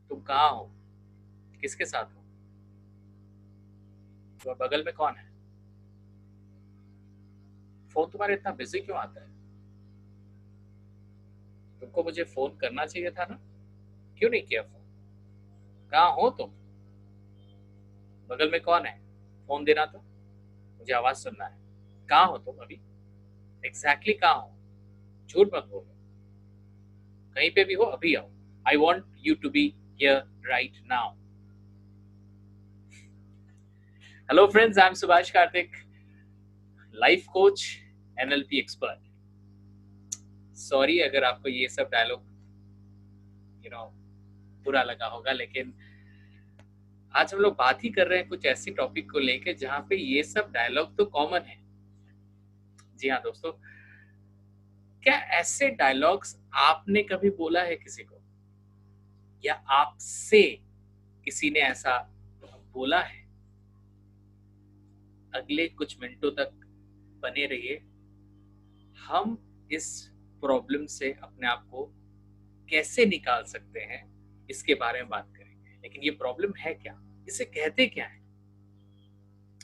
तुम कहाँ हो? किसके साथ हो? तुम्हारे बगल में कौन है? फोन तुम्हारे इतना बिजी क्यों आता है? तुमको मुझे फोन करना चाहिए था ना? क्यों नहीं किया फोन? कहाँ हो तुम? बगल में कौन है? फोन देना तो, मुझे आवाज सुनना है। कहाँ हो तुम अभी? एग्जैक्टली कहाँ हो? झूठ मत बोलो। कहीं पे भी हो अभी आओ। I want you to be here right now. Hello friends, I am Subhash Kartik, life coach, NLP expert. Sorry अगर आपको ये सब डायलॉग बुरा लगा होगा, लेकिन आज हम लोग बात ही कर रहे हैं कुछ ऐसी टॉपिक को लेके जहाँ पे ये सब डायलॉग तो कॉमन है। जी हाँ दोस्तों, क्या ऐसे डायलॉग्स आपने कभी बोला है किसी को, या आपसे किसी ने ऐसा बोला है? अगले कुछ मिनटों तक बने रहिए। हम इस प्रॉब्लम से अपने आप को कैसे निकाल सकते हैं, इसके बारे में बात करेंगे। लेकिन ये प्रॉब्लम है क्या, इसे कहते क्या है,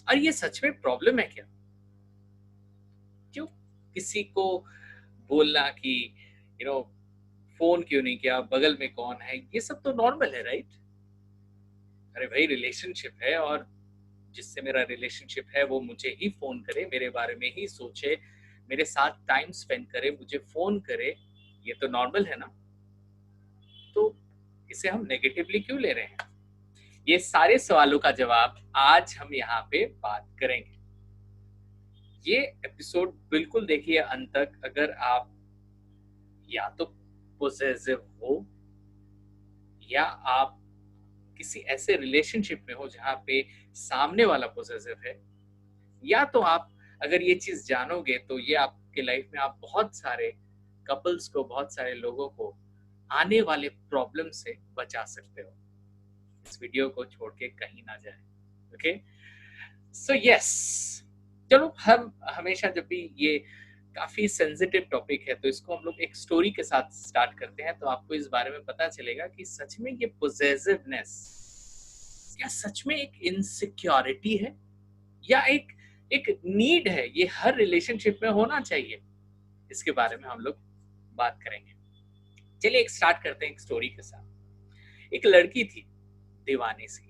और ये सच में प्रॉब्लम है क्या? क्यों किसी को बोलना कि यू नो फोन क्यों नहीं किया, बगल में कौन है, ये सब तो नॉर्मल है, राइट? अरे भाई, रिलेशनशिप है, और जिससे मेरा रिलेशनशिप है वो मुझे ही फोन करे, मेरे बारे में ही सोचे, मेरे साथ टाइम स्पेंड करे, मुझे फोन करे, ये तो नॉर्मल है ना? तो इसे हम नेगेटिवली क्यों ले रहे हैं? ये सारे सवालों का जवाब आज हम यहाँ पे बात करेंगे। ये एपिसोड बिल्कुल देखिए अंत तक। अगर आप या तो पोसेसिव हो, या आप किसी ऐसे रिलेशनशिप में हो जहाँ पे सामने वाला पोसेसिव है, या तो आप अगर ये चीज जानोगे तो ये आपके लाइफ में आप बहुत सारे कपल्स को, बहुत सारे लोगों को आने वाले प्रॉब्लम से बचा सकते हो। इस वीडियो को छोड़ के कहीं ना जाए। ओके, सो यस, चलो हम हमेशा जब भी ये काफी सेंसिटिव टॉपिक है तो इसको हम लोग एक स्टोरी के साथ स्टार्ट करते हैं, तो आपको इस बारे में पता चलेगा कि सच में ये पोजेसिवनेस क्या सच में एक इनसिक्योरिटी है, या एक एक नीड है, ये हर रिलेशनशिप में होना चाहिए। इसके बारे में हम लोग बात करेंगे। चलिए एक स्टार्ट करते हैं एक स्टोरी के साथ। एक लड़की थी दीवानी सी,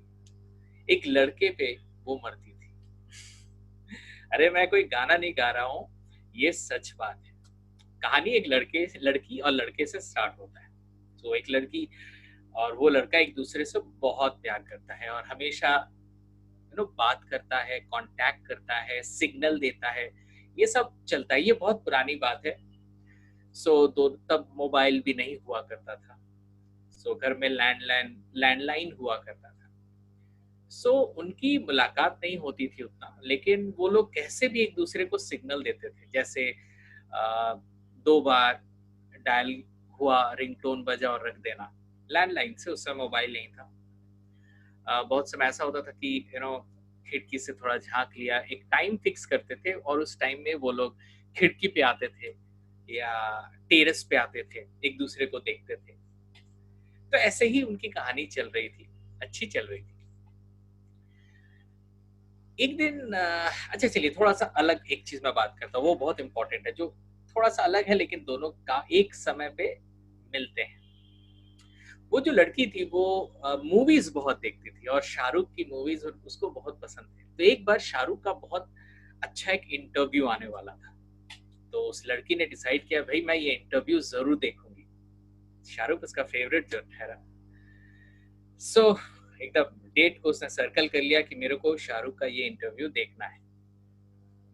एक लड़के पे वो मरती थी। अरे मैं कोई गाना नहीं गा रहा हूँ, ये सच बात है। कहानी एक लड़की और लड़के से स्टार्ट होता है। तो एक लड़की और वो लड़का एक दूसरे से बहुत प्यार करता है, और हमेशा बात करता है, कांटेक्ट करता है, सिग्नल देता है, ये सब चलता है। ये बहुत पुरानी बात है। दो तब मोबाइल भी नहीं हुआ करता था। घर में लैंडलाइन हुआ करता था। उनकी मुलाकात नहीं होती थी उतना, लेकिन वो लोग कैसे भी एक दूसरे को सिग्नल देते थे। जैसे 2 बार डायल हुआ, रिंगटोन बजा और रख देना। लैंडलाइन से, उस समय मोबाइल नहीं था। बहुत समय ऐसा होता था कि खिड़की से थोड़ा झांक लिया, एक टाइम फिक्स करते थे, और उस टाइम में वो लोग खिड़की पे आते थे या टेरेस पे आते थे, एक दूसरे को देखते थे। तो ऐसे ही उनकी कहानी चल रही थी, अच्छी चल रही थी। एक दिन अच्छा चलिए, थोड़ा सा अलग एक चीज मैं बात करता हूँ, वो बहुत इंपॉर्टेंट है, जो थोड़ा सा अलग है लेकिन दोनों का एक समय पे मिलते हैं। वो जो लड़की थी वो मूवीज बहुत देखती थी, और शाहरुख की मूवीज उसको बहुत पसंद थी। तो एक बार शाहरुख का बहुत अच्छा एक इंटरव्यू आने वाला था। तो उस लड़की ने डिसाइड किया, भाई मैं ये इंटरव्यू जरूर देखूंगी। शाहरुख उसका फेवरेट जो ठहरा। एकदम डेट को उसने सर्कल कर लिया कि मेरे को शाहरुख का ये इंटरव्यू देखना है।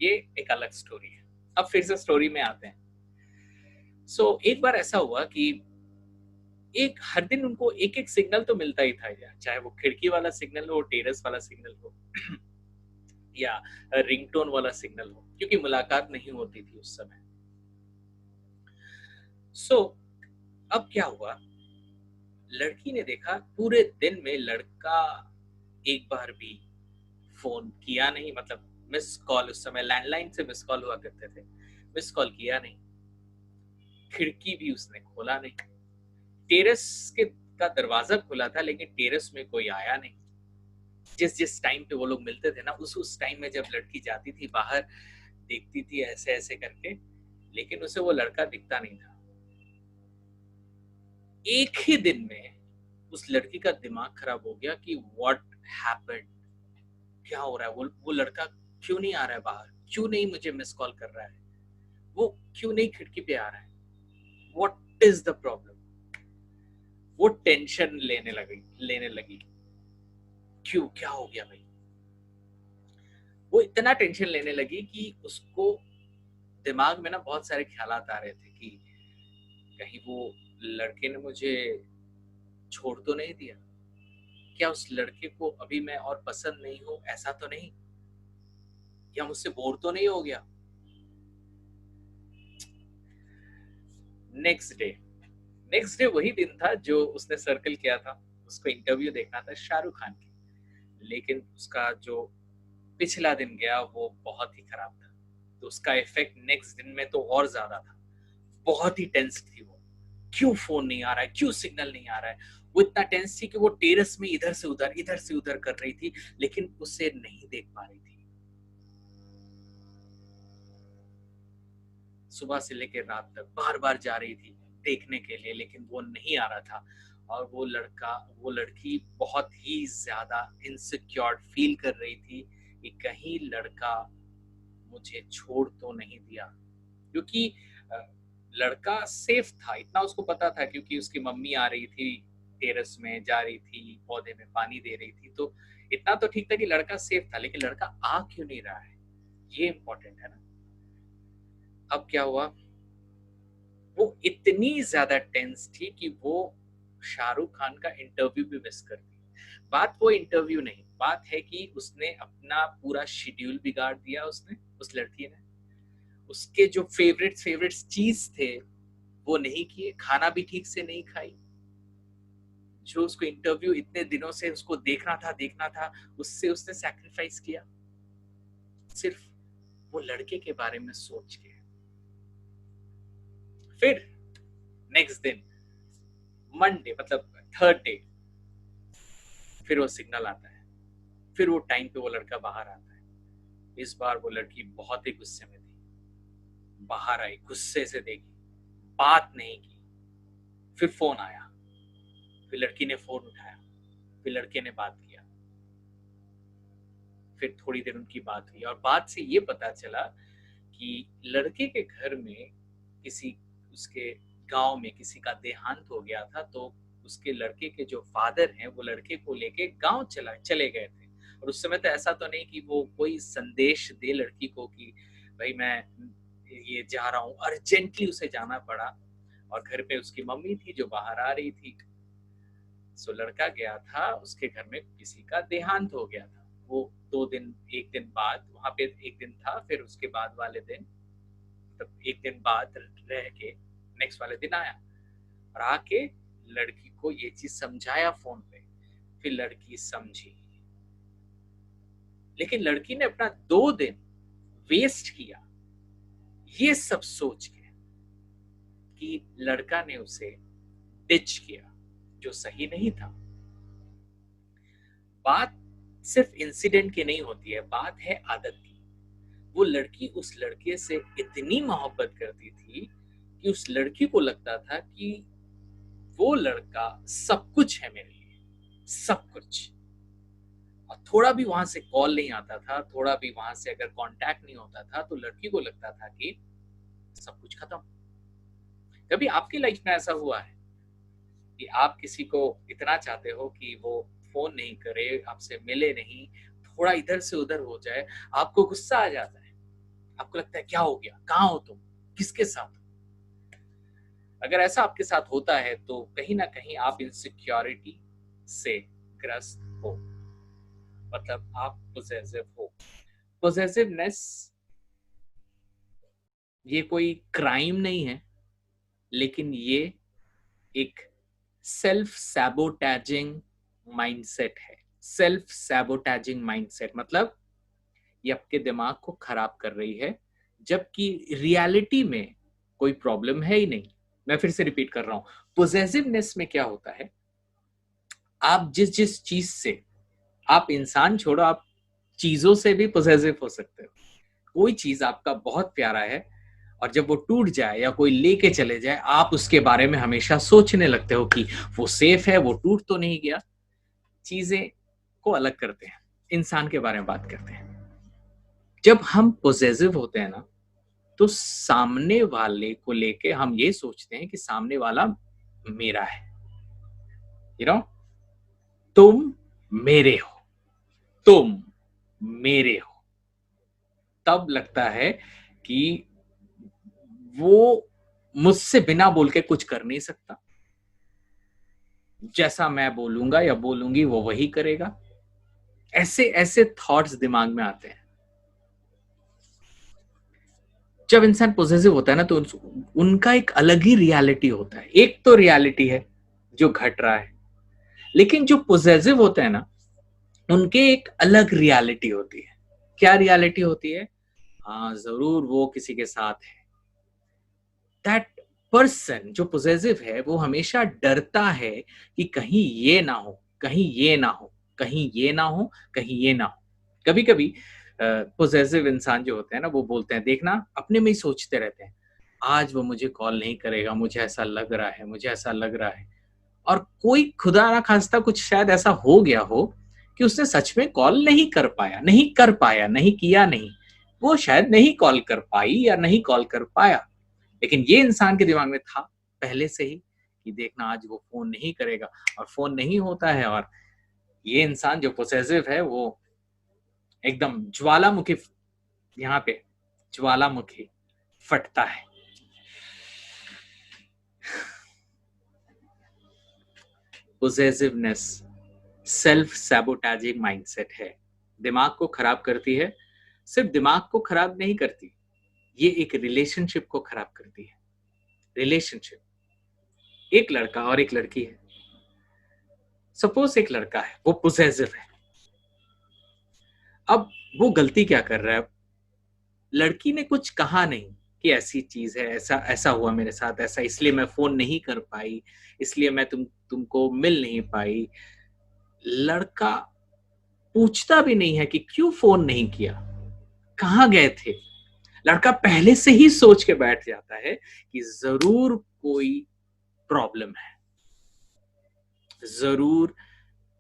ये एक अलग स्टोरी है। अब फिर से स्टोरी में आते हैं। एक बार ऐसा हुआ कि एक हर दिन उनको एक एक सिग्नल तो मिलता ही था यार, चाहे वो खिड़की वाला सिग्नल हो, टेरेस वाला सिग्नल हो या रिंगटोन वाला सिग्नल हो, क्योंकि मुलाकात नहीं होती थी उस समय। अब क्या हुआ, लड़की ने देखा पूरे दिन में लड़का एक बार भी फोन किया नहीं। मतलब मिस कॉल, उस समय लैंडलाइन से मिस कॉल हुआ करते थे, मिस कॉल किया नहीं, खिड़की भी उसने खोला नहीं, टेरेस के का दरवाजा खुला था लेकिन टेरेस में कोई आया नहीं। जिस जिस टाइम पे वो लोग मिलते थे ना, उस टाइम में जब लड़की जाती थी बाहर, देखती थी ऐसे ऐसे करके, लेकिन उसे वो लड़का दिखता नहीं था। एक ही दिन में उस लड़की का दिमाग खराब हो गया कि व्हाट हैपेंड, क्या हो रहा है, वो लड़का क्यों नहीं आ रहा है बाहर, क्यों नहीं मुझे मिस कॉल कर रहा है, वो क्यों नहीं खिड़की पे आ रहा है, व्हाट इज द प्रॉब्लम। वो टेंशन लेने लगी, क्यों, क्या हो गया भाई। वो इतना टेंशन लेने लगी कि उसको दिमाग में ना बहुत सारे ख्यालात आ रहे थे कि कहीं वो लड़के ने मुझे छोड़ तो नहीं दिया, क्या उस लड़के को अभी मैं और पसंद नहीं हूं, ऐसा तो नहीं, या मुझसे बोर तो नहीं हो गया। नेक्स्ट डे वही दिन था जो उसने सर्कल किया था। उसको इंटरव्यू देखना था शाहरुख खान की, लेकिन उसका जो पिछला दिन गया वो बहुत ही खराब था, तो उसका इफेक्ट नेक्स्ट दिन में तो और ज्यादा था। बहुत ही टेंस थी वो, क्यों फोन नहीं आ रहा है, क्यों सिग्नल नहीं आ रहा है। वो इतना टेंस थी कि वो टेरेस में इधर से उधर कर रही थी, लेकिन उसे नहीं देख पा रही थी। सुबह से लेकर रात तक बार बार जा रही थी देखने के लिए, लेकिन वो नहीं आ रहा था। और वो लड़की बहुत ही ज्यादा इनसिक्योर फील कर रही थी कि कहीं लड़का मुझे छोड़ तो नहीं दिया, क्योंकि लड़का सेफ था, इतना उसको पता था, क्योंकि उसकी मम्मी आ रही थी, टेरेस में जा रही थी, पौधे में पानी दे रही थी, तो इतना तो ठीक था कि लड़का सेफ था। लेकिन लड़का आ क्यों नहीं रहा है, ये इंपॉर्टेंट है ना। अब क्या हुआ, वो इतनी ज्यादा टेंस थी कि वो शाहरुख खान का इंटरव्यू भी मिस कर दी। बात वो इंटरव्यू नहीं, बात है कि उसने अपना पूरा शेड्यूल बिगाड़ दिया। उस लड़की ने उसके जो फेवरेट चीज थे वो नहीं किए, खाना भी ठीक से नहीं खाई। जो उसको इंटरव्यू इतने दिनों से उसको देखना था, उससे उसने सैक्रिफाइस किया, सिर्फ वो लड़के के बारे में सोच के। फिर नेक्स्ट दिन मंडे, मतलब थर्ड डे, फिर वो सिग्नल आता है, फिर वो टाइम पे वो लड़का बाहर आता है। इस बार वो लड़की बहुत ही गुस्से में थी, बाहर आई, गुस्से से देखी, बात नहीं की। फिर फोन आया, फिर लड़की ने फोन उठाया, फिर लड़के ने बात किया, फिर थोड़ी देर उनकी बात हुई, और बात से ये पता चला कि लड़के के घर में किसी, उसके गांव में किसी का देहांत हो गया था, तो उसके लड़के के जो फादर हैं वो लड़के को लेके गांव चले गए थे। और उस समय तो ऐसा तो नहीं कि वो कोई संदेश दे लड़की को कि भाई मैं ये जा रहा हूँ, अर्जेंटली उसे जाना पड़ा, और घर पे उसकी मम्मी थी जो बाहर आ रही थी। सो लड़का गया था, उसके घर में किसी का देहांत हो गया था। वो 2 दिन, एक दिन बाद वहां पे एक दिन था, फिर उसके बाद वाले दिन, मतलब एक दिन बाद रह के नेक्स्ट वाले दिन आया, और आके लड़की को ये चीज समझाया फोन पे। फिर लड़की समझी, लेकिन लड़की ने अपना 2 दिन वेस्ट किया ये सब सोच के कि लड़का ने उसे डिच किया, जो सही नहीं था। बात सिर्फ इंसिडेंट की नहीं होती है, बात है आदत की। वो लड़की उस लड़के से इतनी मोहब्बत करती थी कि उस लड़की को लगता था कि वो लड़का सब कुछ है मेरे लिए, सब कुछ। और थोड़ा भी वहां से कॉल नहीं आता था, थोड़ा भी वहां से अगर कांटेक्ट नहीं होता था, तो लड़की को लगता था कि सब कुछ खत्म। कभी आपकी लाइफ में ऐसा हुआ है कि आप किसी को इतना चाहते हो कि वो फोन नहीं करे, आपसे मिले नहीं, थोड़ा इधर से उधर हो जाए, आपको गुस्सा आ जाता है, आपको लगता है क्या हो गया, कहाँ हो तुम, किसके साथ। अगर ऐसा आपके साथ होता है तो कहीं ना कहीं आप इनसिक्योरिटी से ग्रस्त हो, मतलब आप पोजेसिव हो। पोजेसिवनेस ये कोई क्राइम नहीं है, लेकिन ये एक सेल्फ सैबोटैजिंग माइंडसेट है। सेल्फ सैबोटैजिंग माइंडसेट मतलब ये आपके दिमाग को खराब कर रही है, जबकि रियलिटी में कोई प्रॉब्लम है ही नहीं। मैं फिर से रिपीट कर रहा हूं, पोजेसिवनेस में क्या होता है आप जिस जिस चीज से, आप इंसान छोड़ो, आप चीजों से भी पोजेसिव हो सकते हो। कोई चीज आपका बहुत प्यारा है और जब वो टूट जाए या कोई लेके चले जाए, आप उसके बारे में हमेशा सोचने लगते हो कि वो सेफ है, वो टूट तो नहीं गया। चीजें को अलग करते हैं, इंसान के बारे में बात करते हैं। जब हम पोजेसिव होते हैं ना, तो सामने वाले को लेके हम ये सोचते हैं कि सामने वाला मेरा है। यू नो, तुम मेरे हो, तुम मेरे हो। तब लगता है कि वो मुझसे बिना बोल के कुछ कर नहीं सकता। जैसा मैं बोलूंगा या बोलूंगी वो वही करेगा। ऐसे ऐसे थॉट्स दिमाग में आते हैं। जब इंसान पॉजिटिव होता है ना, तो उनका एक अलग ही रियलिटी होता है। एक तो रियलिटी है जो घट रहा है, लेकिन जो पॉजिटिव होता है ना, उनके एक अलग रियलिटी होती है। क्या रियलिटी होती है? हाँ, जरूर वो किसी के साथ है। दैट पर्सन जो पॉजिटिव है, वो हमेशा डरता है कि कहीं ये ना हो, कहीं ये ना हो, कहीं ये ना हो, कहीं ये ना हो। कभी कभी पॉजिटिव इंसान जो होते हैं ना, वो बोलते हैं, देखना, अपने में ही सोचते रहते हैं, आज वो मुझे कॉल नहीं करेगा, मुझे ऐसा लग रहा है, मुझे ऐसा लग रहा है। और कोई खुदा ना खास्ता कुछ शायद ऐसा हो गया हो कि उसने सच में कॉल नहीं कर पाया, नहीं कर पाया, नहीं किया, नहीं, वो शायद नहीं कॉल कर पाई या नहीं कॉल कर पाया। लेकिन ये इंसान के दिमाग में था पहले से ही कि देखना, आज वो फोन नहीं करेगा, और फोन नहीं होता है। और ये इंसान जो पोसेसिव है, वो एकदम ज्वालामुखी, यहाँ पे ज्वालामुखी फटता है। पोसेसिवनेस सेल्फ सैबोटाजिंग माइंडसेट है, दिमाग को खराब करती है। सिर्फ दिमाग को खराब नहीं करती, ये एक रिलेशनशिप को खराब करती है। रिलेशनशिप, एक लड़का और एक लड़की है। सपोज एक लड़का है, वो पोसेसिव है। अब वो गलती क्या कर रहा है? लड़की ने कुछ कहा नहीं कि ऐसी चीज है, ऐसा ऐसा हुआ मेरे साथ, ऐसा इसलिए मैं फोन नहीं कर पाई, इसलिए मैं तुमको मिल नहीं पाई। लड़का पूछता भी नहीं है कि क्यों फोन नहीं किया, कहाँ गए थे। लड़का पहले से ही सोच के बैठ जाता है कि जरूर कोई प्रॉब्लम है, जरूर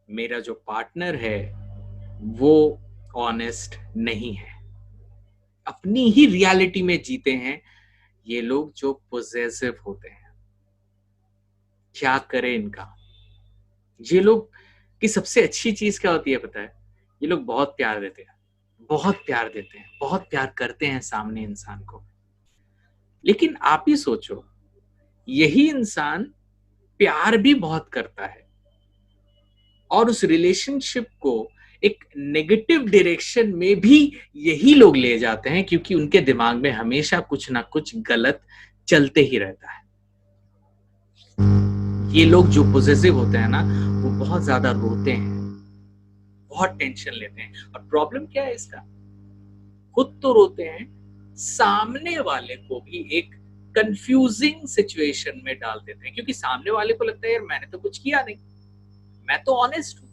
मेरा जो पार्टनर है वो ऑनेस्ट नहीं है। अपनी ही रियलिटी में जीते हैं ये लोग जो पोजेसिव होते हैं। क्या करें इनका? ये लोग की सबसे अच्छी चीज क्या होती है पता है? ये लोग बहुत प्यार देते हैं, बहुत प्यार देते हैं, बहुत प्यार करते हैं सामने इंसान को। लेकिन आप ही सोचो, यही इंसान प्यार भी बहुत करता है और उस रिलेशनशिप को एक नेगेटिव डायरेक्शन में भी यही लोग ले जाते हैं, क्योंकि उनके दिमाग में हमेशा कुछ ना कुछ गलत चलते ही रहता है। ये लोग जो पॉजिटिव होते हैं ना, वो बहुत ज्यादा रोते हैं, बहुत टेंशन लेते हैं। और प्रॉब्लम क्या है इसका? खुद तो रोते हैं, सामने वाले को भी एक कंफ्यूजिंग सिचुएशन में डाल देते हैं, क्योंकि सामने वाले को लगता है यार मैंने तो कुछ किया नहीं, मैं तो ऑनेस्ट हूं,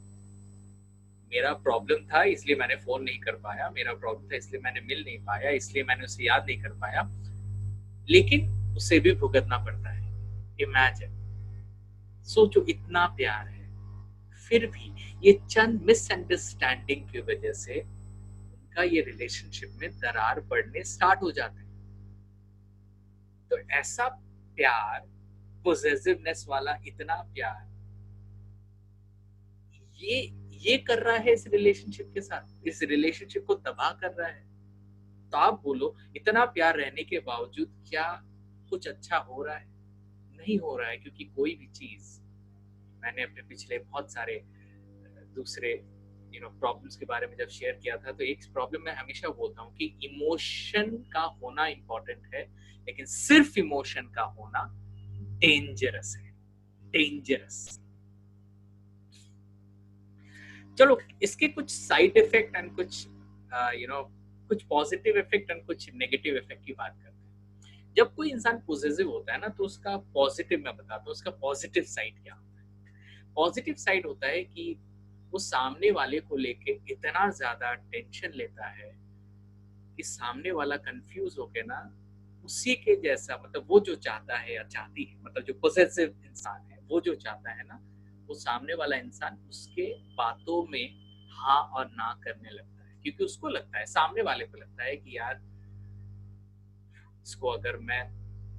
मेरा प्रॉब्लम था इसलिए मैंने फोन नहीं कर पाया, मेरा प्रॉब्लम था इसलिए मैंने मिल नहीं पाया, इसलिए मैंने उसे याद नहीं कर पाया। लेकिन उसे भी भुगतना पड़ता है। इमेजिन, सोचो, इतना प्यार है, फिर भी ये चंद मिसअंडरस्टैंडिंग की वजह से उनका ये रिलेशनशिप में दरार पड़ने स्टार्ट हो जाते हैं। तो ऐसा प्यार, पोजेसिवनेस वाला इतना प्यार, ये ये कर रहा है इस रिलेशनशिप के साथ, इस रिलेशनशिप को तबाह कर रहा है। तो आप बोलो, इतना प्यार रहने के बावजूद क्या कुछ अच्छा हो रहा है? नहीं हो रहा है, क्योंकि कोई भी चीज, मैंने अपने पिछले बहुत सारे दूसरे प्रॉब्लम्स के बारे में जब शेयर किया था, तो एक प्रॉब्लम मैं हमेशा बोलता हूँ कि इमोशन का होना इंपॉर्टेंट है, लेकिन सिर्फ इमोशन का होना डेंजरस है, डेंजरस। चलो, इसके कुछ साइड इफेक्ट एंड कुछ कुछ पॉजिटिव इफेक्ट एंड कुछ नेगेटिव इफेक्ट की बात करते हैं। जब कोई इंसान पॉजिटिव होता है ना, तो उसका पॉजिटिव मैं बताता हूँ, उसका पॉजिटिव साइड क्या होता है। पॉजिटिव साइड होता है कि वो सामने वाले को लेके इतना ज्यादा टेंशन लेता है कि सामने वाला कंफ्यूज होके ना उसी के जैसा, मतलब वो जो चाहता है या चाहती है, मतलब जो पोजेसिव इंसान है वो जो चाहता है ना, वो सामने वाला इंसान उसके बातों में हाँ और ना करने लगता है, क्योंकि उसको लगता है, सामने वाले को लगता है कि यार इसको अगर मैं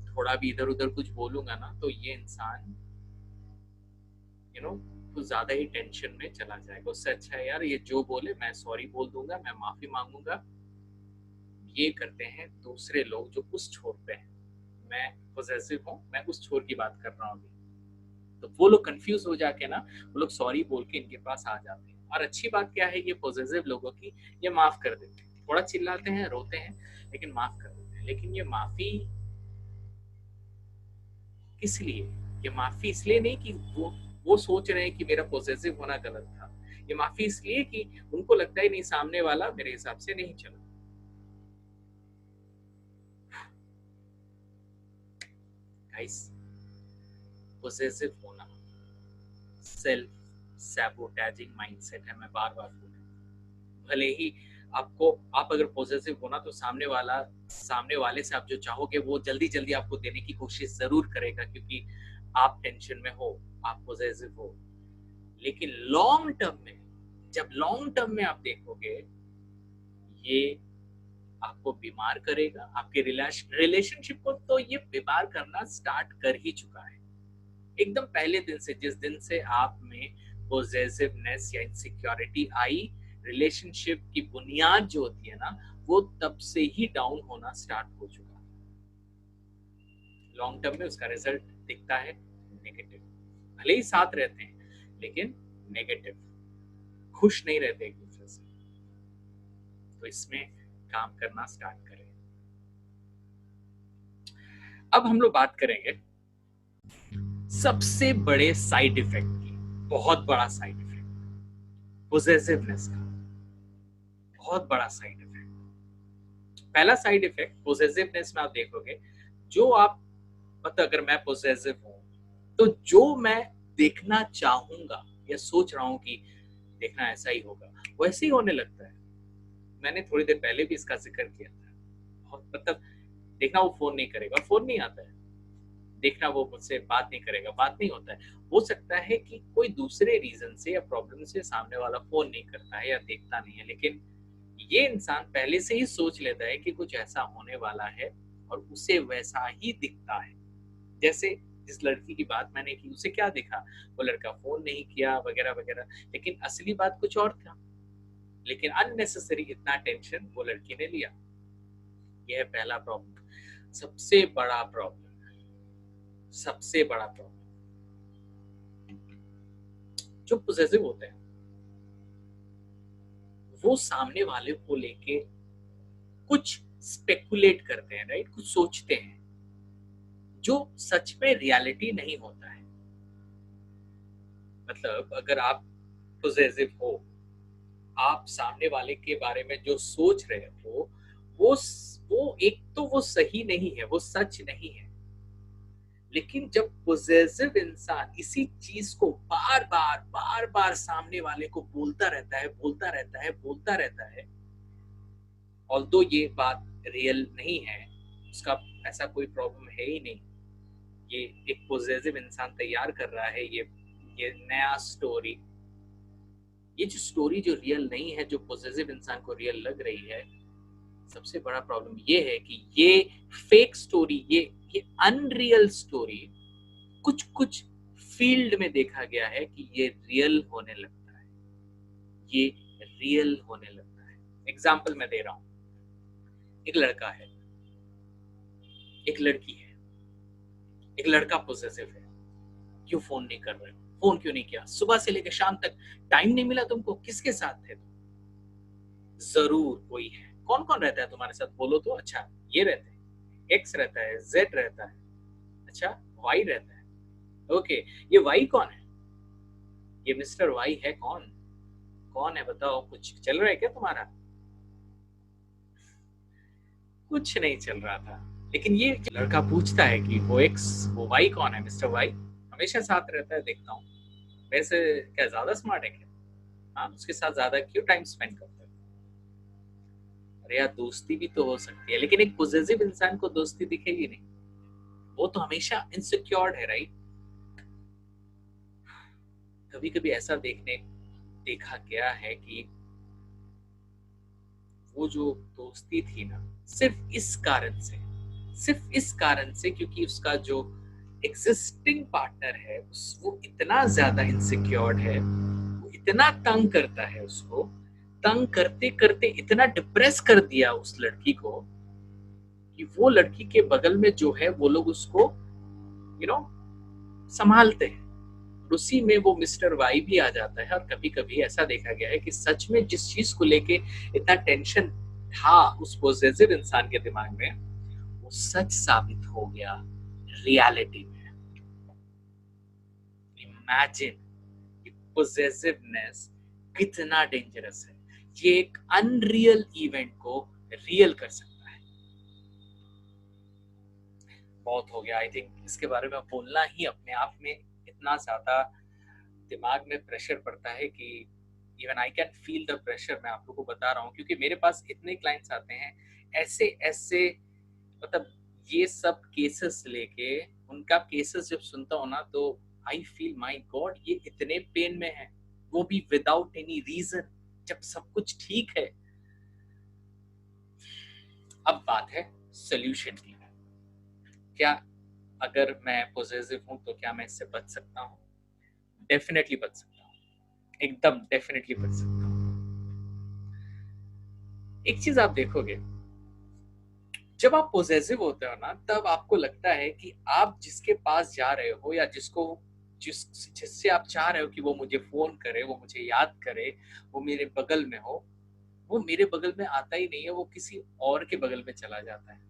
थोड़ा भी इधर उधर कुछ बोलूंगा ना तो ये इंसान कुछ ज्यादा ही टेंशन में चला जाएगा। उससे अच्छा है यार ये जो बोले मैं सॉरी बोल दूंगा, मैं माफी मांगूंगा। ये करते हैं दूसरे लोग जो उस छोर पे हैं, मैं पॉजिटिव हूँ, मैं उस छोर की बात कर रहा हूँ अभी। तो वो लोग कंफ्यूज हो जाके ना, वो लोग सॉरी बोल के इनके पास आ जाते हैं। और अच्छी बात क्या है ये पॉजिटिव लोगों की, ये माफ कर देते हैं, थोड़ा चिल्लाते हैं रोते हैं लेकिन माफ कर देते हैं। लेकिन ये माफी किस लिए? ये माफी इसलिए नहीं कि वो सोच रहे हैं कि मेरा पॉजिटिव होना गलत था, ये माफी इसलिए कि उनको लगता है नहीं सामने वाला मेरे हिसाब से नहीं चला। गाइस, पॉजिटिव होना सेल्फ सैबोटेजिंग माइंडसेट है, मैं बार बार बोल रहा हूँ। भले ही आप अगर पॉजिटिव होना तो सामने वाले से आप जो चाहोगे वो जल्दी जल्दी आपको देने की कोशिश जरूर करेगा, क्योंकि आप टेंशन में हो, आप पॉजिटिव हो। लेकिन जब लॉन्ग टर्म में आप देखोगे, ये आपको बीमार करेगा, आपके रिलेशनशिप को तो ये बीमार करना स्टार्ट कर ही चुका है एकदम पहले दिन से। जिस दिन से आप में पॉजिटिवनेस या इनसिक्योरिटी आई, रिलेशनशिप की बुनियाद जो होती है ना, वो तब से ही डाउन होना स्टार्ट हो चुका है। लॉन्ग टर्म में उसका रिजल्ट दिखता है नेगेटिव। भले ही साथ रहते हैं लेकिन नेगेटिव, खुश नहीं रहते एक दूसरे से। तो इसमें काम करना स्टार्ट करें। अब हम लोग बात करेंगे सबसे बड़े साइड इफेक्ट की। बहुत बड़ा साइड इफेक्ट पॉजिटिवनेस का, बहुत बड़ा साइड इफेक्ट। पहला साइड इफेक्ट पॉजिटिवनेस में आप देखोगे, जो आप मतलब अगर मैं पॉजिटिव हूं तो जो मैं देखना चाहूंगा या सोच रहा हूं कि देखना ऐसा ही होगा, वैसे ही होने लगता है। मैंने थोड़ी देर पहले भी इसका जिक्र किया था। बहुत मतलब देखना वो फोन नहीं करेगा, फोन नहीं आता है। देखना वो मुझसे बात नहीं करेगा, बात नहीं होता है। हो सकता है कि कोई दूसरे रीजन से या प्रॉब्लम से सामने वाला फोन नहीं करता है या देखता नहीं है, लेकिन ये इंसान पहले से ही सोच लेता है कि कुछ ऐसा होने वाला है और उसे वैसा ही दिखता है। जैसे जिस लड़की की बात मैंने की, उसे क्या दिखा, वो लड़का फोन नहीं किया वगैरह वगैरह, लेकिन असली बात कुछ और था। लेकिन अननेसेसरी इतना टेंशन वो लड़की ने लिया। यह है पहला प्रॉब्लम। सबसे बड़ा प्रॉब्लम जो पॉजिटिव होते हैं वो सामने वाले को लेके कुछ स्पेकुलेट करते हैं, राइट, कुछ सोचते हैं जो सच में रियलिटी नहीं होता है। मतलब अगर आप पॉजिटिव हो, आप सामने वाले के बारे में जो सोच रहे हो वो एक तो वो सही नहीं है, वो सच नहीं है। लेकिन जब पॉजिटिव इंसान इसी चीज को बार बार सामने वाले को बोलता रहता है, ऑल्दो ये बात रियल नहीं है, उसका ऐसा कोई प्रॉब्लम है ही नहीं, ये एक पॉजिटिव इंसान तैयार कर रहा है ये नया स्टोरी। ये जो स्टोरी जो रियल नहीं है, जो पॉजिटिव इंसान को रियल लग रही है, सबसे बड़ा प्रॉब्लम ये है कि ये फेक स्टोरी, ये अनरियल स्टोरी कुछ फील्ड में देखा गया है कि ये रियल होने लगता है, ये रियल होने लगता है। एग्जाम्पल मैं दे रहा हूं, एक लड़का है, एक लड़की है, एक लड़का पॉजिटिव है, क्यों फोन नहीं कर रहे हो, फोन क्यों नहीं किया, सुबह से लेकर शाम तक टाइम नहीं मिला तुमको, किसके साथ थे तुम? जरूर कोई है। कौन कौन रहता है तुम्हारे साथ, बोलो तो। अच्छा, ये रहते हैं, एक्स रहता है, जेड रहता है, अच्छा वाई रहता है। ओके, ये वाई कौन है? ये मिस्टर वाई है। कौन है बताओ, कुछ चल रहा है क्या तुम्हारा? कुछ नहीं चल रहा था। लेकिन ये लड़का पूछता है कि वो एक्स, वो वाई कौन है, मिस्टर वाई हमेशा साथ रहता है, देखता हूँ। वैसे क्या ज्यादा स्मार्ट है क्या? हाँ, उसके साथ ज्यादा क्यों टाइम स्पेंड करते हो? अरे यार, दोस्ती भी तो हो सकती है, लेकिन एक पॉजिटिव इंसान को दोस्ती दिखेगी नहीं। वो तो हमेशा इनसिक्योर्ड है, राइट? कभी कभी ऐसा देखा गया है कि वो जो दोस्ती थी ना, सिर्फ इस कारण से क्योंकि उसका जो एग्जिस्टिंग पार्टनर है वो इतना ज्यादा इनसिक्योर्ड है, वो इतना तंग करता है उसको, तंग करते करते इतना डिप्रेस कर दिया उस लड़की को कि वो लड़की के बगल में जो है वो लोग उसको संभालते हैं। उसी में वो मिस्टर वाई भी आ जाता है। और कभी कभी ऐसा देखा गया है कि सच में जिस चीज को लेके इतना टेंशन था उस पॉजिटिव इंसान के दिमाग में, वो सच साबित हो गया रियलिटी में। इमेजिन कि पॉजिटिवनेस कितना डेंजरस है। ये एक अनरियल इवेंट को रियल कर सकता है। बहुत हो गया। आई थिंक इसके बारे में बोलना ही अपने आप में इतना ज्यादा दिमाग में प्रेशर पड़ता है कि even I can feel the pressure. मैं आप लोगों को बता रहा हूँ क्योंकि मेरे पास इतने क्लाइंट्स आते हैं ऐसे ऐसे, मतलब ये सब केसेस लेके। उनका केसेस जब सुनता हूँ ना तो आई फील माई गॉड, ये इतने पेन में है, वो भी विदाउट एनी रीजन, जब सब कुछ ठीक है। अब बात है सोल्यूशन की। क्या अगर मैं पॉजिटिव हूं तो क्या मैं इससे बच सकता हूँ? डेफिनेटली बच सकता हूँ, एकदम डेफिनेटली बच सकता हूँ। एक चीज आप देखोगे, जब आप पॉजिटिव होते हो ना तब आपको लगता है कि आप जिसके पास जा रहे हो या जिससे आप चाह रहे हो कि वो मुझे फोन करे, वो मुझे याद करे, वो मेरे बगल में हो, वो मेरे बगल में आता ही नहीं है, वो किसी और के बगल में चला जाता है।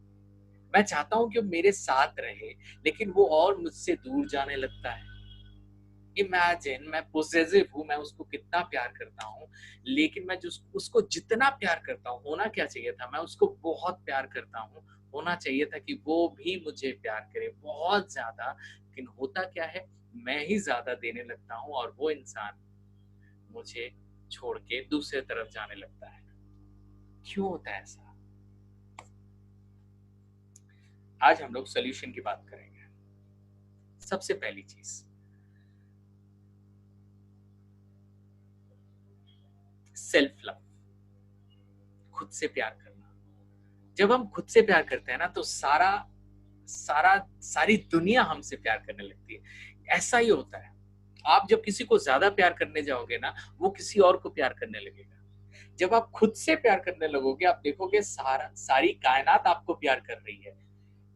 मैं चाहता हूं कि वो मेरे साथ रहे, लेकिन वो और मुझसे दूर जाने लगता है। इमेजिन, मैं पॉजिटिव हूँ, मैं उसको कितना प्यार करता हूँ, लेकिन मैं जो उसको जितना प्यार करता हूँ, होना क्या चाहिए था, मैं उसको बहुत प्यार करता हूँ, होना चाहिए था कि वो भी मुझे प्यार करे बहुत ज्यादा। लेकिन होता क्या है, मैं ही ज्यादा देने लगता हूँ और वो इंसान मुझे छोड़ के दूसरे तरफ जाने लगता है। क्यों होता है ऐसा? आज हम लोग सोल्यूशन की बात करेंगे। सबसे पहली चीज, सेल्फ लव, खुद से प्यार करना। जब हम खुद से प्यार करते हैं ना तो सारा सारा सारी दुनिया हमसे प्यार करने लगती है। ऐसा ही होता है। आप जब किसी को ज्यादा प्यार करने जाओगे ना, वो किसी और को प्यार करने लगेगा। जब आप खुद से प्यार करने लगोगे, आप देखोगे सारी कायनात आपको प्यार कर रही है।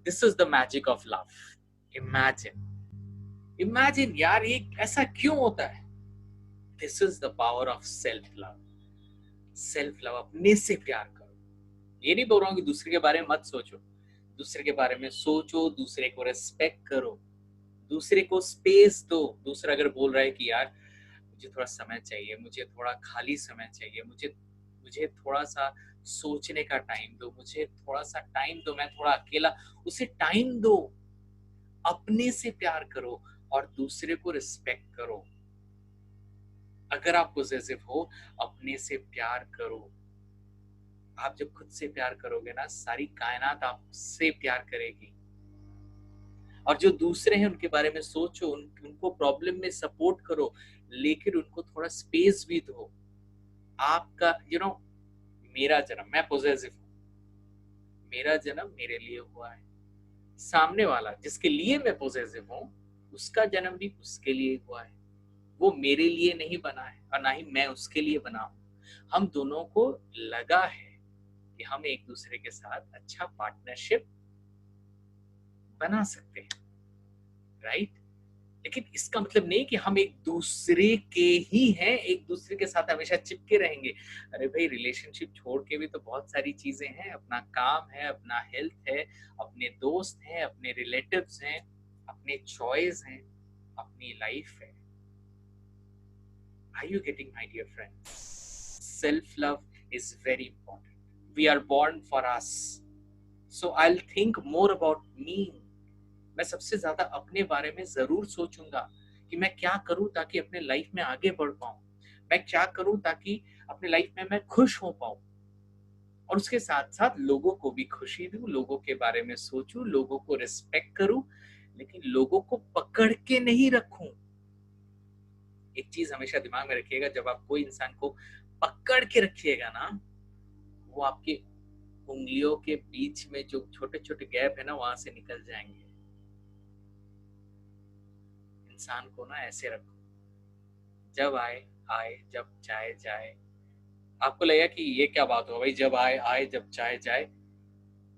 This is the magic of love. Imagine, imagine यार, ये ऐसा क्यों होता है? This is the power of self love. Self love, अपने से प्यार करो। ये नहीं बोल रहा हूँ कि दूसरे के बारे में मत सोचो, दूसरे के बारे में सोचो, दूसरे को रेस्पेक्ट करो, दूसरे को स्पेस दो। दूसरा अगर बोल रहा है कि यार मुझे थोड़ा समय चाहिए, मुझे थोड़ा खाली समय चाहिए, मुझे मुझे थोड़ा सा सोचने का टाइम दो, मुझे थोड़ा सा टाइम दो, मैं थोड़ा अकेला, उसे टाइम दो। अपने से प्यार करो और दूसरे को रिस्पेक्ट करो। अगर आप पॉजिटिव हो, अपने से प्यार करो। आप जब खुद से प्यार करोगे ना, सारी कायनात आपसे प्यार करेगी। और जो दूसरे हैं उनके बारे में सोचो, उनको प्रॉब्लम में सपोर्ट करो, लेकिन उनको थोड़ा स्पेस भी दो। आपका मेरा जन्म, मैं पॉजिटिव हूँ, मेरा जन्म मेरे लिए हुआ है। सामने वाला जिसके लिए मैं पॉजिटिव हूँ, उसका जन्म भी उसके लिए हुआ है। वो मेरे लिए नहीं बना है और ना ही मैं उसके लिए बना हूँ। हम दोनों को लगा है कि हम एक दूसरे के साथ अच्छा पार्टनरशिप बना सकते हैं, राइट? लेकिन इसका मतलब नहीं कि हम एक दूसरे के ही हैं, एक दूसरे के साथ हमेशा चिपके रहेंगे। अरे भाई, रिलेशनशिप छोड़ के भी तो बहुत सारी चीजें हैं। अपना काम है, अपना हेल्थ है, अपने दोस्त हैं, अपने रिलेटिव्स हैं, अपने चॉइस हैं, अपनी लाइफ है। Are you getting, my dear friend? Self-love is very important. We are born for us. So I'll think more about me. मैं सबसे ज्यादा अपने बारे में जरूर सोचूंगा कि मैं क्या करूं ताकि अपने लाइफ में आगे बढ़ पाऊं, मैं क्या करूं ताकि अपने लाइफ में मैं खुश हो पाऊं, और उसके साथ साथ लोगों को भी खुशी दूं, लोगों के बारे में सोचूं, लोगों को रिस्पेक्ट करूं, लेकिन लोगों को पकड़ के नहीं रखूं। एक चीज हमेशा दिमाग में रखिएगा, जब आप कोई इंसान को पकड़ के रखिएगा ना, वो आपके उंगलियों के बीच में जो छोटे छोटे गैप है ना, वहां से निकल जाएंगे। इंसान को ना ऐसे रखो, जब आए आए, जब जाए जाए। आपको लगेगा कि ये क्या बात हो भाई, जब आए आए, जब जाए जाए।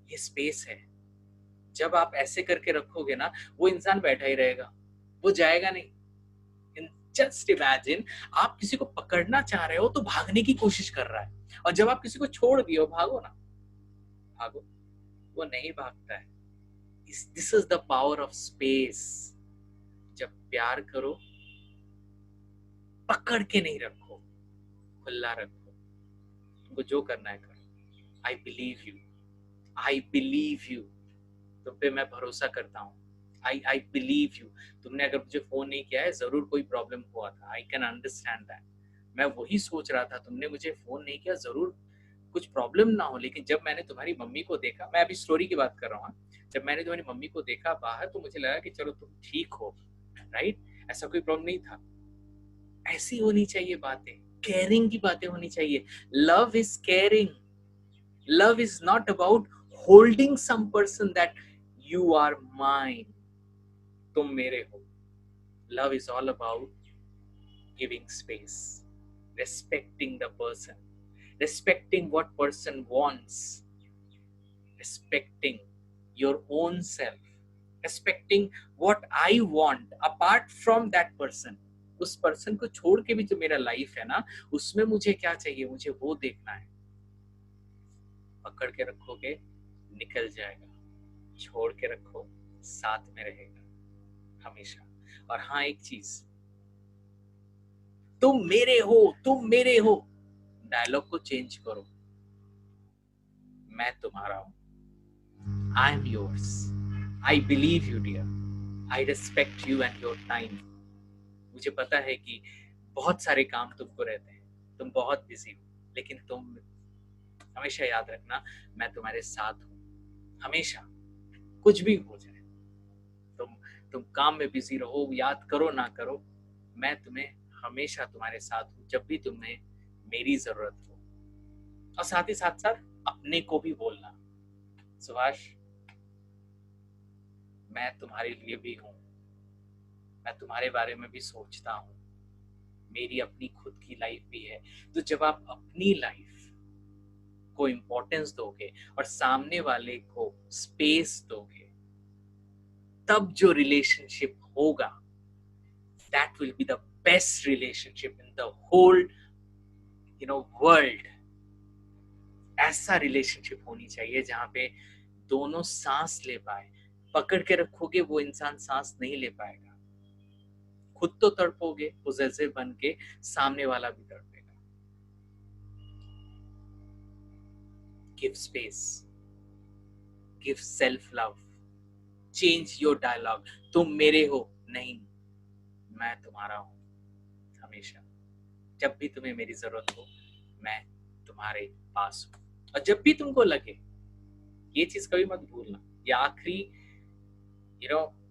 ये स्पेस है। जब आप ऐसे करके रखोगे ना, वो इंसान बैठा ही रहेगा, वो जाएगा नहीं। जस्ट इमेजिन, आप किसी को पकड़ना चाह रहे हो तो भागने की कोशिश कर रहा है, और जब आप किसी को छोड़ दियो, भागो ना, भागो, वो नहीं भागता है। This is the power of space. जब प्यार करो, पकड़ के नहीं रखो, खुला रखो। तुमको जो करना है करो। आई believe you, I believe you. तुम पे मैं भरोसा करता हूँ। आई बिलीव यू। तुमने अगर मुझे फोन नहीं किया है, जरूर कोई प्रॉब्लम हुआ था। I can understand that. मैं वही सोच रहा था, तुमने मुझे फोन नहीं किया, जरूर कुछ प्रॉब्लम ना हो। लेकिन जब मैंने तुम्हारी मम्मी को देखा, मैं अभी स्टोरी की बात कर रहा हूँ, जब मैंने तुम्हारी मम्मी को देखा बाहर, तो मुझे लगा कि चलो तुम ठीक हो, राइट? ऐसा कोई प्रॉब्लम नहीं था। ऐसी होनी चाहिए बातें, केयरिंग की बातें होनी चाहिए। Love is caring. Love is not about holding some person that you are mine, तुम मेरे हो। Love is all about giving space, respecting the person, respecting what person wants, respecting your own self, respecting what I want apart from that person. उस person को छोड़ के भी जो मेरा लाइफ है ना, उसमें मुझे क्या चाहिए, मुझे वो देखना है। पकड़ के रखोगे, निकल जाएगा। छोड़ के रखो, साथ में रहेगा हमेशा। और हाँ, एक चीज, तुम मेरे हो, तुम मेरे हो, डायलॉग को चेंज करो। मैं तुम्हारा हूं। I am yours. I believe you dear. I respect you and your time. मुझे पता है कि बहुत सारे काम तुमको रहते हैं, तुम बहुत बिजी हो, लेकिन तुम हमेशा याद रखना, मैं तुम्हारे साथ हूं हमेशा। कुछ भी हो जाए, तुम काम में बिजी रहो, याद करो ना करो, मैं तुम्हें हमेशा तुम्हारे साथ हूं, जब भी तुम्हें मेरी जरूरत हो। और साथ ही साथ साथ अपने को भी बोलना, सुभाष, मैं तुम्हारे लिए भी हूं, मैं तुम्हारे बारे में भी सोचता हूं, मेरी अपनी खुद की लाइफ भी है। तो जब आप अपनी लाइफ को इंपॉर्टेंस दोगे और सामने वाले को स्पेस दोगे, तब जो रिलेशनशिप होगा, that will be the best relationship in the whole world. ऐसा रिलेशनशिप होनी चाहिए जहां पे दोनों सांस ले पाए। पकड़ के रखोगे, वो इंसान सांस नहीं ले पाएगा। खुद तो तड़पोगे पोजेसिव बन के, सामने वाला भी तड़पेगा। Give space, give self love, change your dialogue. तुम मेरे हो नहीं, मैं तुम्हारा हूं हमेशा। जब भी तुम्हें मेरी जरूरत हो, मैं तुम्हारे पास हूं। और जब भी तुमको लगे, ये चीज कभी मत भूलना, ये आखिरी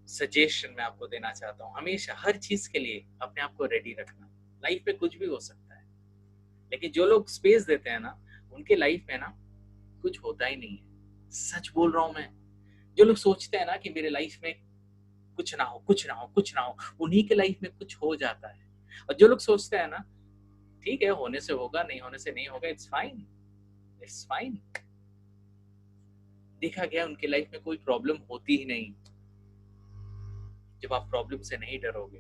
सजेशन मैं आपको देना चाहता हूँ, हमेशा हर चीज के लिए अपने आप को रेडी रखना। लाइफ में कुछ भी हो सकता है, लेकिन जो लोग स्पेस देते हैं ना, उनके लाइफ में ना कुछ होता ही नहीं है। सच बोल रहा हूं मैं। जो लोग सोचते हैं ना कि मेरे लाइफ में कुछ ना हो, कुछ ना हो, कुछ ना हो, उन्हीं के लाइफ में कुछ हो जाता है। और जो लोग सोचते हैं ना, ठीक है, होने से होगा, नहीं होने से नहीं होगा, इट्स फाइन, इट्स फाइन, देखा गया उनके लाइफ में कोई प्रॉब्लम होती ही नहीं। जब आप प्रॉब्लम से नहीं डरोगे,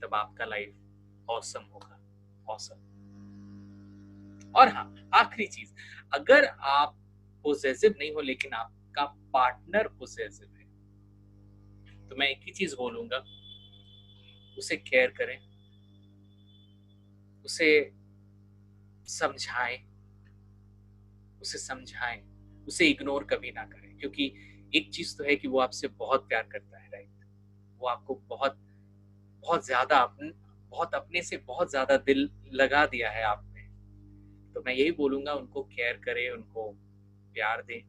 तब आपका लाइफ ऑसम होगा, ऑसम। और हाँ, आखिरी चीज, अगर आप पोजेसिव नहीं हो लेकिन आपका पार्टनर पोजेसिव है, तो मैं एक ही चीज बोलूंगा, उसे केयर करें, उसे समझाएं, उसे इग्नोर कभी ना करें। क्योंकि एक चीज तो है कि वो आपसे बहुत प्यार करता है, राइट? वो आपको बहुत बहुत ज्यादा बहुत अपने से बहुत ज्यादा दिल लगा दिया है आप में, तो मैं यही बोलूंगा उनको केयर करें, उनको प्यार दें,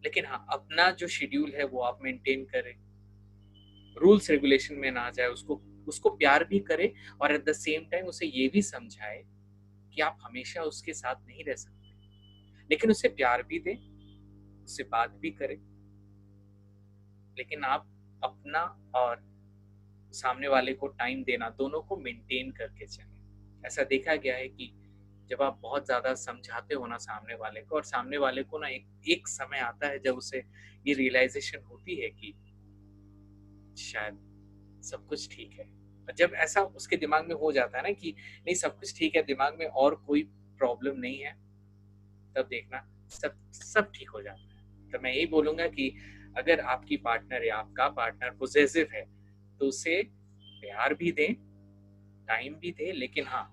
लेकिन हाँ अपना जो शेड्यूल है वो आप मेंटेन करें, रूल्स रेगुलेशन में ना जाए, उसको उसको प्यार भी करें और एट द सेम टाइम उसे ये भी समझाए कि आप हमेशा उसके साथ नहीं रह सकते, लेकिन उसे प्यार भी दें, उससे बात भी करें, लेकिन आप अपना और सामने वाले को टाइम देना दोनों को मेंटेन करके चलें। ऐसा देखा गया है कि जब आप बहुत ज्यादा समझाते हो ना सामने वाले को, और सामने वाले को ना एक एक समय आता है जब उसे ये रियलाइजेशन होती है कि शायद सब कुछ ठीक है, और जब ऐसा उसके दिमाग में हो जाता है ना कि नहीं सब कुछ ठीक है, दिमाग में और कोई प्रॉब्लम नहीं है, तब देखना सब सब ठीक हो जाता है। तो मैं यही बोलूंगा कि अगर आपकी पार्टनर या आपका पार्टनर पॉसेसिव है तो उसे प्यार भी दें, टाइम भी दें, लेकिन हाँ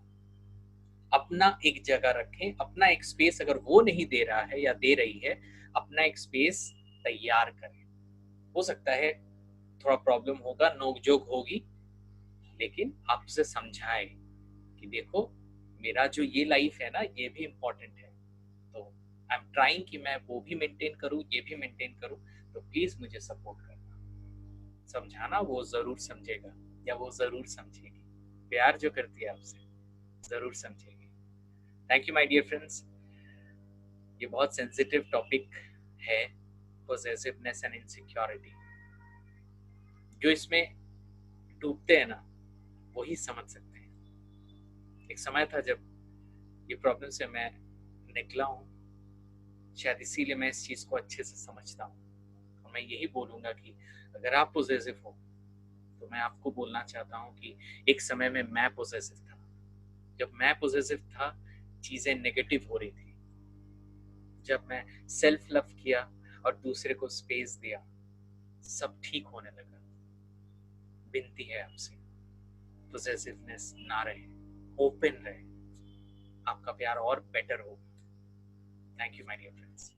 अपना एक जगह रखें, अपना एक स्पेस अगर वो नहीं दे रहा है या दे रही है, अपना एक स्पेस तैयार करें। हो सकता है थोड़ा प्रॉब्लम होगा, नोकझोंक होगी, लेकिन आप उसे समझाएं कि देखो मेरा जो ये लाइफ है ना ये भी इम्पोर्टेंट है, तो आई एम ट्राइंग कि मैं वो भी मेंटेन करूँ ये भी मेंटेन करूँ, तो प्लीज मुझे सपोर्ट करना। समझाना वो जरूर समझेगा या वो जरूर समझेगी, प्यार जो करती है आपसे जरूर समझेगी। Thank you my dear friends, ये बहुत सेंसिटिव टॉपिक है, पोजेसिवनेस एंड इनसिक्योरिटी। जो इसमें डूबते हैं ना वही समझ सकते हैं। एक समय था जब ये प्रॉब्लम से मैं निकला हूँ, शायद इसीलिए मैं इस चीज को अच्छे से समझता हूँ। और मैं यही बोलूंगा कि अगर आप पोजेसिव हो तो मैं आपको बोलना चाहता हूँ कि एक समय में मैं पोजेसिव था। जब मैं पोजेसिव था चीजें नेगेटिव हो रही थी, जब मैं सेल्फ लव किया और दूसरे को स्पेस दिया सब ठीक होने लगा। विनती है आपसे पोजेसिवनेस ना रहे, ओपन रहे, आपका प्यार और बेटर होगा। Thank you my dear friends.